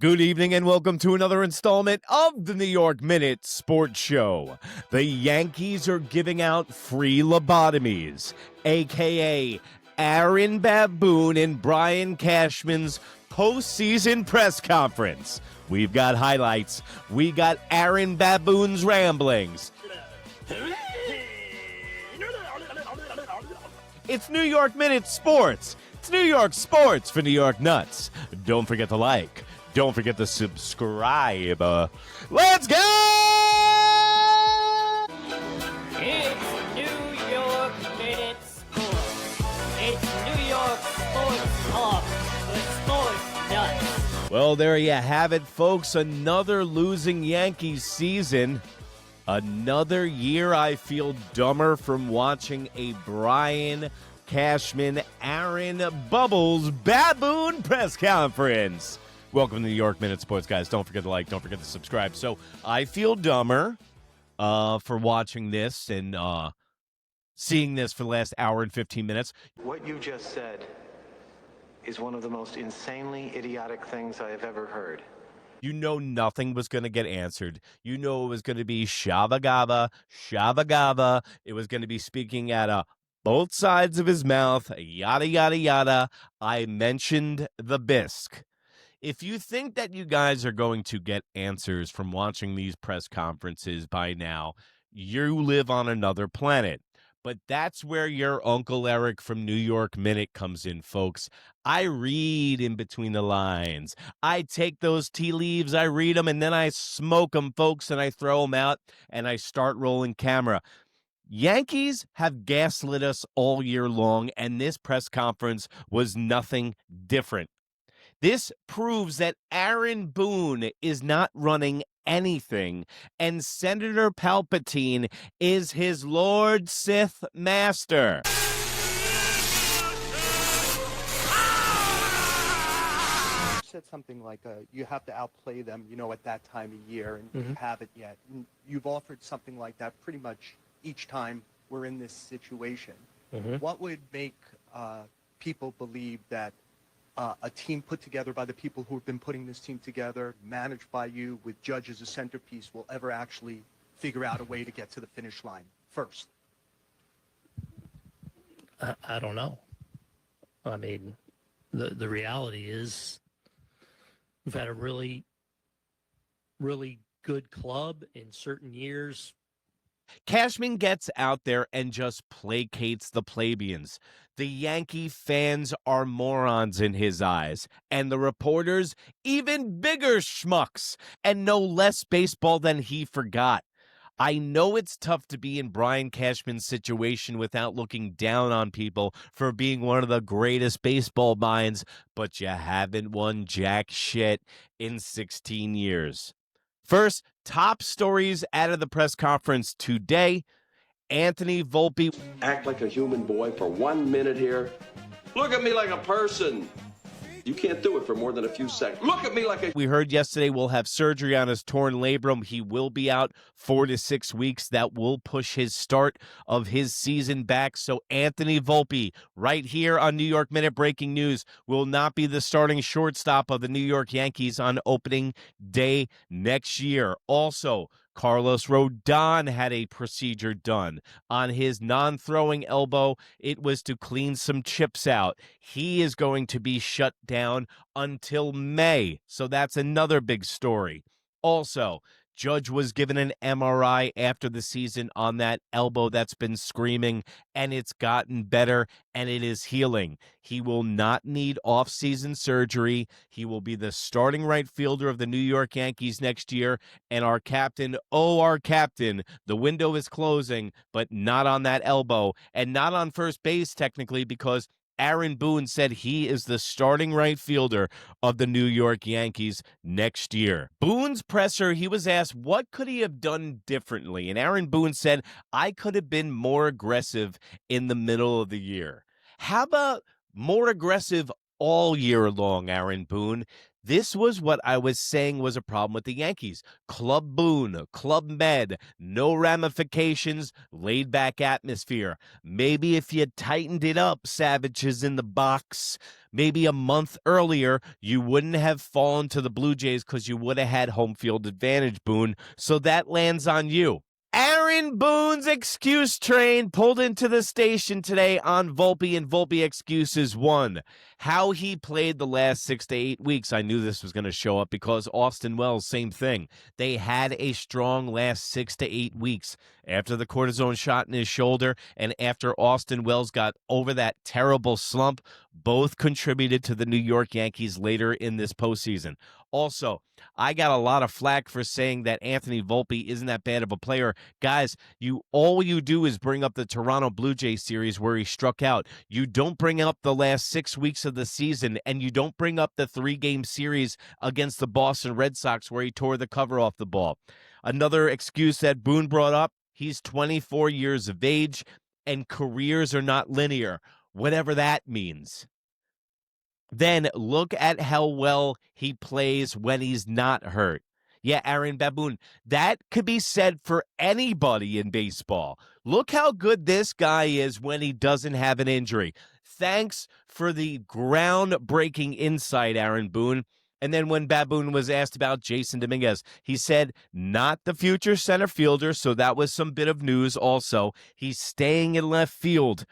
Good evening and welcome to another installment of the New York Minute Sports Show. The Yankees are giving out free lobotomies, a.k.a. Aaron Boone and Brian Cashman's postseason press conference. We've got highlights. We got Aaron Boone's ramblings. It's New York Minute Sports. It's New York Sports for New York Nuts. Don't forget to like. Don't forget to subscribe. Let's go! It's New York Minute Sports. It's New York Sports Talk with Sports Nuts. Well, there you have it, folks. Another losing Yankees season. Another year I feel dumber from watching a Brian Cashman, Aaron Bubbles Baboon press conference. Welcome to New York Minute Sports, guys. Don't forget to like. Don't forget to subscribe. So I feel dumber for watching this and seeing this for the last hour and 15 minutes. What you just said is one of the most insanely idiotic things I have ever heard. You know nothing was going to get answered. You know it was going to be shabba gabba. It was going to be speaking at both sides of his mouth, yada, yada, yada. I mentioned the bisque. If you think that you guys are going to get answers from watching these press conferences by now, you live on another planet. But that's where your Uncle Erik from New York Minute comes in, folks. I read in between the lines. I take those tea leaves, I read them, and then I smoke them, folks, and I throw them out, and I start rolling camera. Yankees have gaslit us all year long, and this press conference was nothing different. This proves that Aaron Boone is not running anything, and Senator Palpatine is his Lord Sith Master. Said something like you have to outplay them, at that time of year, and you haven't yet. And you've offered something like that pretty much each time we're in this situation. What would make people believe that a team put together by the people who have been putting this team together, managed by you, with Judge as a centerpiece, will ever actually figure out a way to get to the finish line first? I don't know. I mean, the reality is we've had a really, really good club in certain years. Cashman gets out there and just placates the plebeians. The Yankee fans are morons in his eyes, and the reporters even bigger schmucks and know less baseball than he forgot. I know it's tough to be in Brian Cashman's situation without looking down on people for being one of the greatest baseball minds, but you haven't won jack shit in 16 years. First, top stories out of the press conference today. Anthony Volpe. Act like a human boy for 1 minute here. Look at me like a person. You can't do it for more than a few seconds. Look at me like a... We heard yesterday will have surgery on his torn labrum. He will be out 4 to 6 weeks. That will push his start of his season back. So Anthony Volpe, right here on New York Minute Breaking News, will not be the starting shortstop of the New York Yankees on opening day next year. Also, Carlos Rodon had a procedure done on his non-throwing elbow. It was to clean some chips out. He is going to be shut down until May, so that's another big story. Also, Judge was given an MRI after the season on that elbow that's been screaming, and it's gotten better, and it is healing. He will not need off-season surgery. He will be the starting right fielder of the New York Yankees next year, and our captain, the window is closing, but not on that elbow, and not on first base technically, because Aaron Boone said he is the starting right fielder of the New York Yankees next year. Boone's presser, he was asked, what could he have done differently? And Aaron Boone said, I could have been more aggressive in the middle of the year. How about more aggressive all year long, Aaron Boone? This was what I was saying was a problem with the Yankees. Club Boone, Club Med, no ramifications, laid-back atmosphere. Maybe if you tightened it up, Savages in the box, maybe a month earlier, you wouldn't have fallen to the Blue Jays because you would have had home field advantage, Boone. So that lands on you. Aaron Boone's excuse train pulled into the station today on Volpe, and Volpe excuses 1. How he played the last 6 to 8 weeks. I knew this was going to show up because Austin Wells, same thing. They had a strong last 6 to 8 weeks after the cortisone shot in his shoulder and after Austin Wells got over that terrible slump. Both contributed to the New York Yankees later in this postseason. Also, I got a lot of flack for saying that Anthony Volpe isn't that bad of a player. Guys, all you do is bring up the Toronto Blue Jays series where he struck out. You don't bring up the last 6 weeks of the season, and you don't bring up the 3-game series against the Boston Red Sox where he tore the cover off the ball. Another excuse that Boone brought up, he's 24 years of age, and careers are not linear, whatever that means. Then look at how well he plays when he's not hurt. Yeah, Aaron Baboon, that could be said for anybody in baseball. Look how good this guy is when he doesn't have an injury. Thanks for the groundbreaking insight, Aaron Boone. And then when Baboon was asked about Jason Dominguez, he said, not the future center fielder, so that was some bit of news also. He's staying in left field.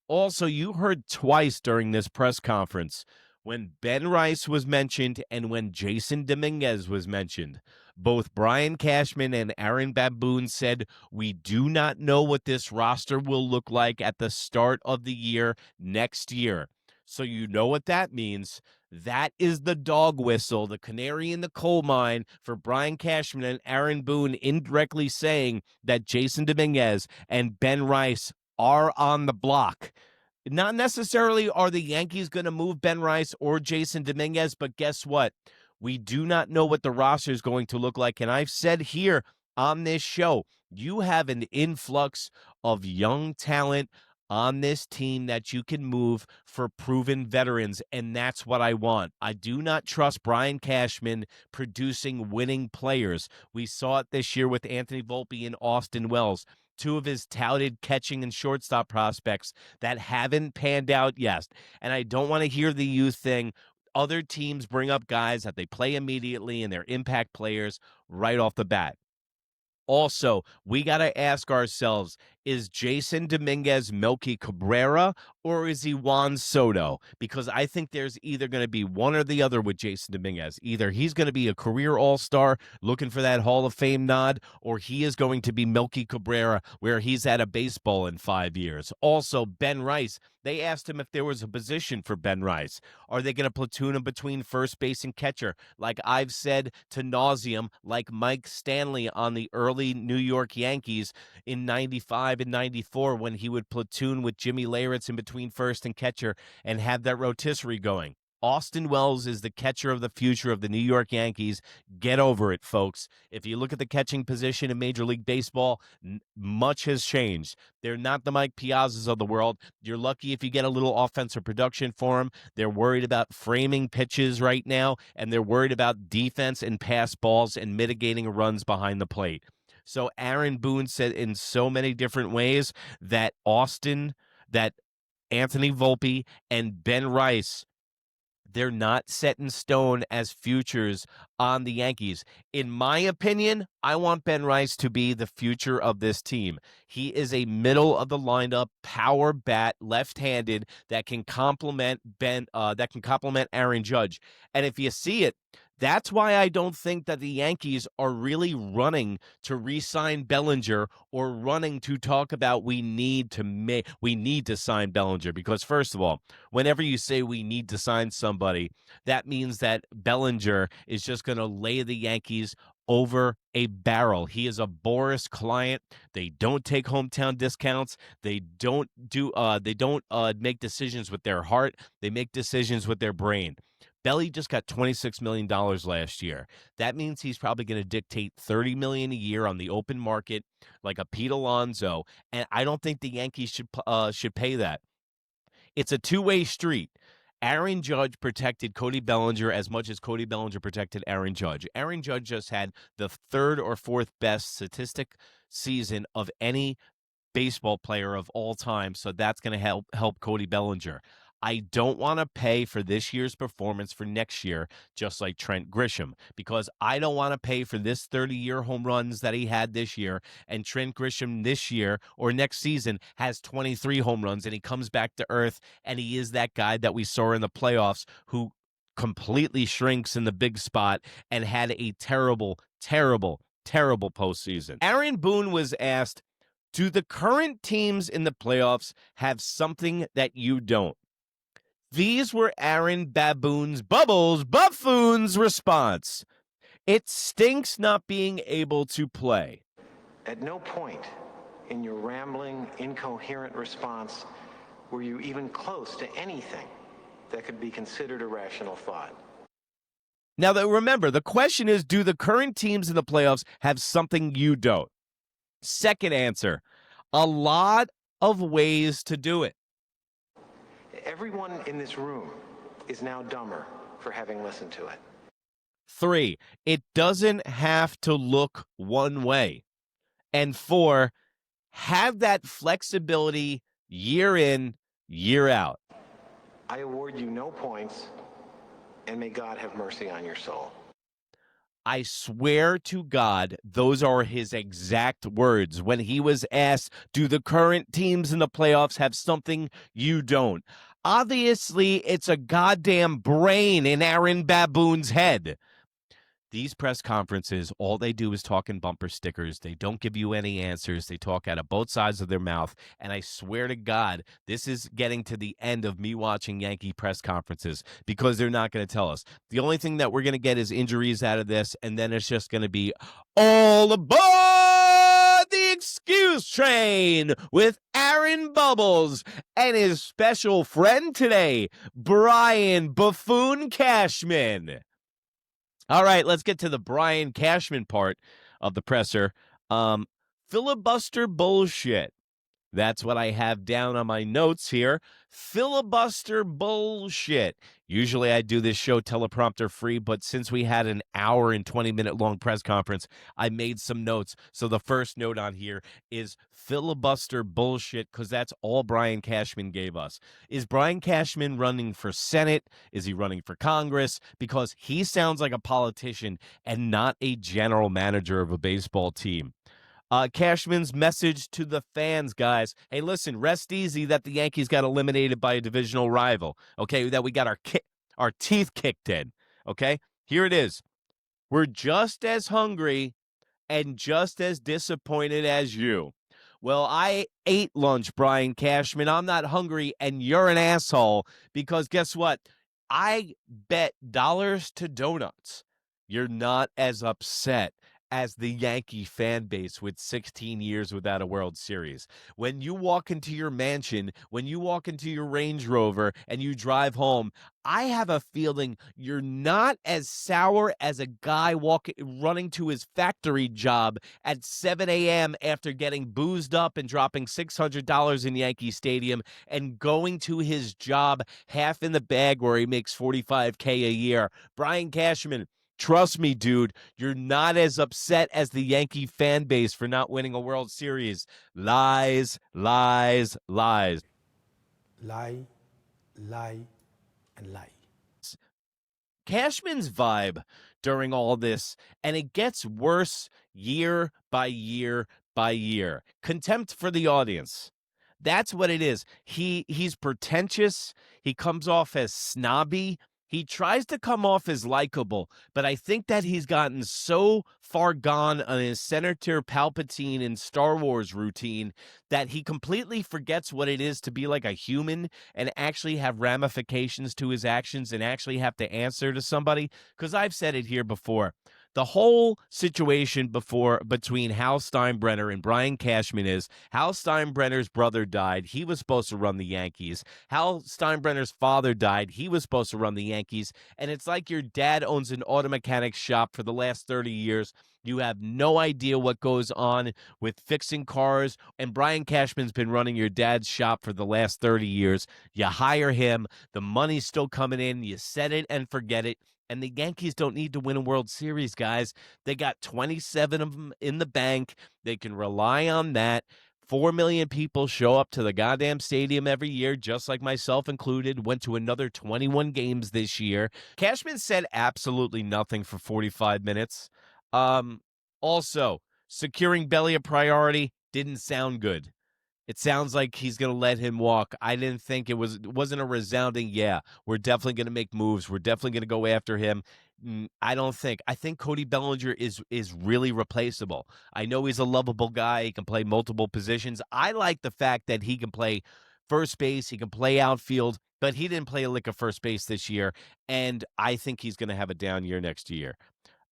Also, you heard twice during this press conference when Ben Rice was mentioned and when Jason Dominguez was mentioned. Both Brian Cashman and Aaron Baboon said, we do not know what this roster will look like at the start of the year next year. So you know what that means. That is the dog whistle, the canary in the coal mine for Brian Cashman and Aaron Boone indirectly saying that Jason Dominguez and Ben Rice are on the block. Not necessarily are the Yankees going to move Ben Rice or Jason Dominguez, but guess what? We do not know what the roster is going to look like. And I've said here on this show, you have an influx of young talent on this team that you can move for proven veterans, and that's what I want. I do not trust Brian Cashman producing winning players. We saw it this year with Anthony Volpe and Austin Wells, 2 of his touted catching and shortstop prospects that haven't panned out yet. And I don't want to hear the youth thing. Other teams bring up guys that they play immediately and they're impact players right off the bat. Also, we got to ask ourselves, is Jason Dominguez Melky Cabrera or is he Juan Soto? Because I think there's either going to be one or the other with Jason Dominguez. Either he's going to be a career all-star looking for that Hall of Fame nod, or he is going to be Melky Cabrera where he's at a baseball in 5 years. Also, Ben Rice, they asked him if there was a position for Ben Rice. Are they going to platoon him between first base and catcher? Like I've said to nauseum, like Mike Stanley on the early New York Yankees in 95 and 94 when he would platoon with Jimmy Leyritz in between first and catcher and have that rotisserie going. Austin Wells is the catcher of the future of the New York Yankees. Get over it, folks. If you look at the catching position in Major League Baseball, much has changed. They're not the Mike Piazzas of the world. You're lucky if you get a little offensive production for them. They're worried about framing pitches right now, and they're worried about defense and pass balls and mitigating runs behind the plate. So Aaron Boone said in so many different ways that Anthony Volpe and Ben Rice, they're not set in stone as futures on the Yankees. In my opinion, I want Ben Rice to be the future of this team. He is a middle of the lineup power bat, left-handed that can complement Aaron Judge. And if you see it, that's why I don't think that the Yankees are really running to re-sign Bellinger or running to talk about we need to sign Bellinger. Because first of all, whenever you say we need to sign somebody, that means that Bellinger is just going to lay the Yankees over a barrel. He is a Boris client. They don't take hometown discounts. They don't make decisions with their heart. They make decisions with their brain. Belly just got $26 million last year. That means he's probably going to dictate $30 million a year on the open market, like a Pete Alonso, and I don't think the Yankees should pay that. It's a two-way street. Aaron Judge protected Cody Bellinger as much as Cody Bellinger protected Aaron Judge. Aaron Judge just had the 3rd or 4th best statistic season of any baseball player of all time, so that's going to help Cody Bellinger. I don't want to pay for this year's performance for next year, just like Trent Grisham, because I don't want to pay for this 30-year home runs that he had this year, and Trent Grisham this year or next season has 23 home runs, and he comes back to earth, and he is that guy that we saw in the playoffs who completely shrinks in the big spot and had a terrible, terrible, terrible postseason. Aaron Boone was asked, do the current teams in the playoffs have something that you don't? These were Aaron Buffoon's response. It stinks not being able to play. At no point in your rambling, incoherent response were you even close to anything that could be considered a rational thought. Now, remember, the question is, do the current teams in the playoffs have something you don't? Second answer, a lot of ways to do it. Everyone in this room is now dumber for having listened to it. 3, it doesn't have to look one way. And 4, have that flexibility year in, year out. I award you no points, and may God have mercy on your soul. I swear to God, those are his exact words when he was asked, do the current teams in the playoffs have something you don't? Obviously, it's a goddamn brain in Aaron Boone's head. These press conferences, all they do is talk in bumper stickers. They don't give you any answers. They talk out of both sides of their mouth. And I swear to God, this is getting to the end of me watching Yankee press conferences because they're not going to tell us. The only thing that we're going to get is injuries out of this, and then it's just going to be all aboard the excuse train with Aaron Bubbles and his special friend today, Brian Buffoon Cashman. All right, let's get to the Brian Cashman part of the presser. Filibuster bullshit. That's what I have down on my notes here. Filibuster bullshit. Usually I do this show teleprompter free, but since we had an hour and 20-minute long press conference, I made some notes. So the first note on here is filibuster bullshit, because that's all Brian Cashman gave us. Is Brian Cashman running for Senate? Is he running for Congress? Because he sounds like a politician and not a general manager of a baseball team. Cashman's message to the fans, guys. Hey, listen, rest easy that the Yankees got eliminated by a divisional rival, okay, that we got our teeth kicked in, okay? Here it is. We're just as hungry and just as disappointed as you. Well, I ate lunch, Brian Cashman. I'm not hungry, and you're an asshole because guess what? I bet dollars to donuts. You're not as upset as the Yankee fan base with 16 years without a World Series. When you walk into your mansion, when you walk into your Range Rover and you drive home, I have a feeling you're not as sour as a guy running to his factory job at 7 a.m. after getting boozed up and dropping $600 in Yankee Stadium and going to his job half in the bag where he makes $45K a year. Brian Cashman, trust me, dude, you're not as upset as the Yankee fan base for not winning a World Series. Lies, lies, lies. Lie, lie, and lie. Cashman's vibe during all this, and it gets worse year by year by year. Contempt for the audience. That's what it is. He's pretentious. He comes off as snobby. He tries to come off as likable, but I think that he's gotten so far gone on his Senator Palpatine in Star Wars routine that he completely forgets what it is to be like a human and actually have ramifications to his actions and actually have to answer to somebody. Because I've said it here before. The whole situation between Hal Steinbrenner and Brian Cashman is Hal Steinbrenner's brother died. He was supposed to run the Yankees. Hal Steinbrenner's father died. He was supposed to run the Yankees. And it's like your dad owns an auto mechanics shop for the last 30 years. You have no idea what goes on with fixing cars. And Brian Cashman's been running your dad's shop for the last 30 years. You hire him. The money's still coming in. You set it and forget it. And the Yankees don't need to win a World Series, guys. They got 27 of them in the bank. They can rely on that. 4 million people show up to the goddamn stadium every year, just like myself included. Went to another 21 games this year. Cashman said absolutely nothing for 45 minutes. Also, securing Belly a priority didn't sound good. It sounds like he's going to let him walk. I didn't think it wasn't a resounding, yeah, we're definitely going to make moves. We're definitely going to go after him. I think Cody Bellinger is really replaceable. I know he's a lovable guy. He can play multiple positions. I like the fact that he can play first base. He can play outfield, but he didn't play a lick of first base this year, and I think he's going to have a down year next year.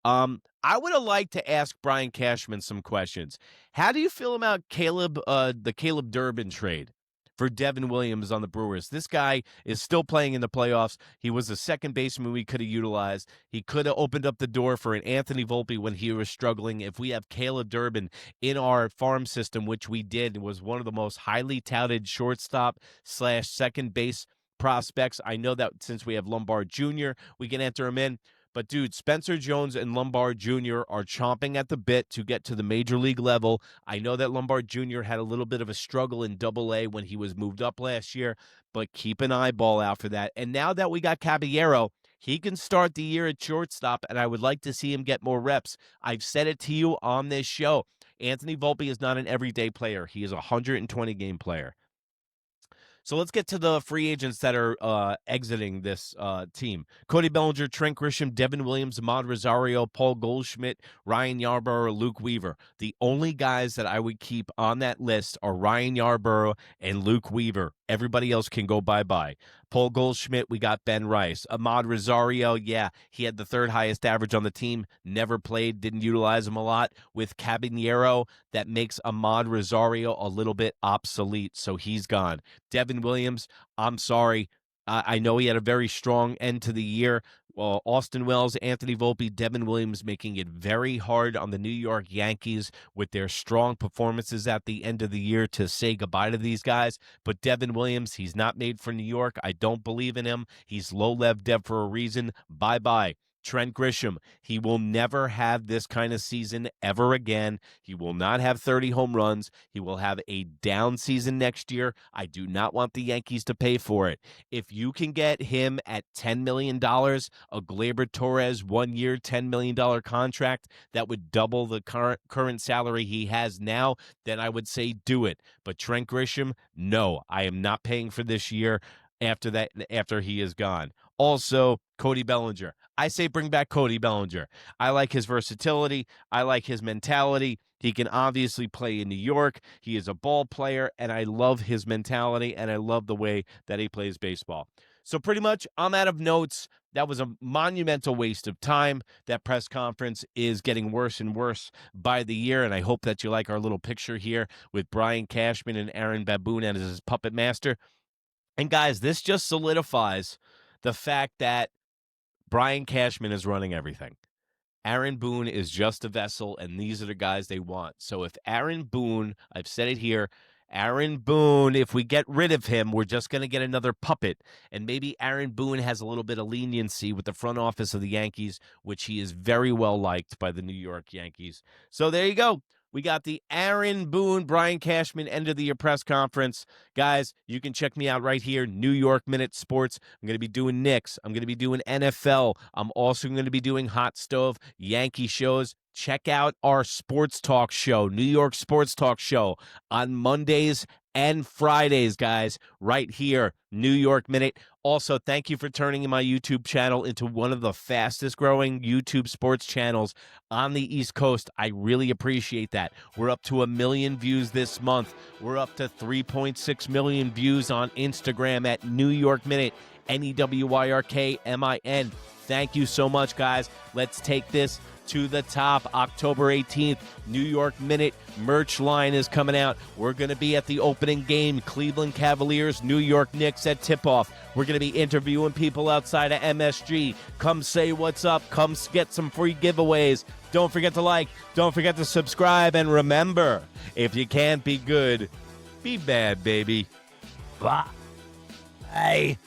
I would have liked to ask Brian Cashman some questions. How do you feel about the Caleb Durbin trade for Devin Williams on the Brewers? This guy is still playing in the playoffs. He was a second baseman we could have utilized. He could have opened up the door for an Anthony Volpe when he was struggling. If we have Caleb Durbin in our farm system, which we did, was one of the most highly touted shortstop/second base prospects. I know that since we have Lombard Jr., we can enter him in. But, dude, Spencer Jones and Lombard Jr. are chomping at the bit to get to the major league level. I know that Lombard Jr. had a little bit of a struggle in Double-A when he was moved up last year, but keep an eyeball out for that. And now that we got Caballero, he can start the year at shortstop, and I would like to see him get more reps. I've said it to you on this show. Anthony Volpe is not an everyday player. He is a 120-game player. So let's get to the free agents that are exiting this team. Cody Bellinger, Trent Grisham, Devin Williams, Ahmad Rosario, Paul Goldschmidt, Ryan Yarbrough, Luke Weaver. The only guys that I would keep on that list are Ryan Yarbrough and Luke Weaver. Everybody else can go bye-bye. Paul Goldschmidt, we got Ben Rice. Ahmad Rosario, yeah, he had the third highest average on the team. Never played, didn't utilize him a lot. With Caballero, that makes Ahmad Rosario a little bit obsolete, so he's gone. Devin Williams, I'm sorry. I know he had a very strong end to the year. Well, Austin Wells, Anthony Volpe, Devin Williams making it very hard on the New York Yankees with their strong performances at the end of the year to say goodbye to these guys. But Devin Williams, he's not made for New York. I don't believe in him. He's low-lev dev for a reason. Bye-bye. Trent Grisham, he will never have this kind of season ever again. He will not have 30 home runs. He will have a down season next year. I do not want the Yankees to pay for it. If you can get him at $10 million, a Gleyber Torres 1 year, $10 million contract that would double the current salary he has now, then I would say do it. But Trent Grisham, no, I am not paying for this year after he is gone. Also, Cody Bellinger. I say bring back Cody Bellinger. I like his versatility. I like his mentality. He can obviously play in New York. He is a ball player, and I love his mentality, and I love the way that he plays baseball. So pretty much, I'm out of notes. That was a monumental waste of time. That press conference is getting worse and worse by the year, and I hope that you like our little picture here with Brian Cashman and Aaron Boone as his puppet master. And guys, this just solidifies the fact that Brian Cashman is running everything. Aaron Boone is just a vessel, and these are the guys they want. So if Aaron Boone, I've said it here, Aaron Boone, if we get rid of him, we're just going to get another puppet. And maybe Aaron Boone has a little bit of leniency with the front office of the Yankees, which he is very well liked by the New York Yankees. So there you go. We got the Aaron Boone, Brian Cashman end of the year press conference. Guys, you can check me out right here, New York Minute Sports. I'm going to be doing Knicks. I'm going to be doing NFL. I'm also going to be doing Hot Stove, Yankee shows. Check out our sports talk show, New York Sports Talk Show, on Mondays and Fridays, guys, right here, New York Minute. Also, thank you for turning my YouTube channel into one of the fastest growing YouTube sports channels on the East Coast. I really appreciate that. We're up to 1 million views this month. We're up to 3.6 million views on Instagram at New York Minute, NEWYRKMIN. Thank you so much, guys. Let's take this to the top. October 18th, New York Minute merch line is coming out. We're going to be at the opening game, Cleveland Cavaliers, New York Knicks at tip-off. We're going to be interviewing people outside of MSG. Come say what's up. Come get some free giveaways. Don't forget to like. Don't forget to subscribe. And remember, if you can't be good, be bad, baby. Bye. Bye.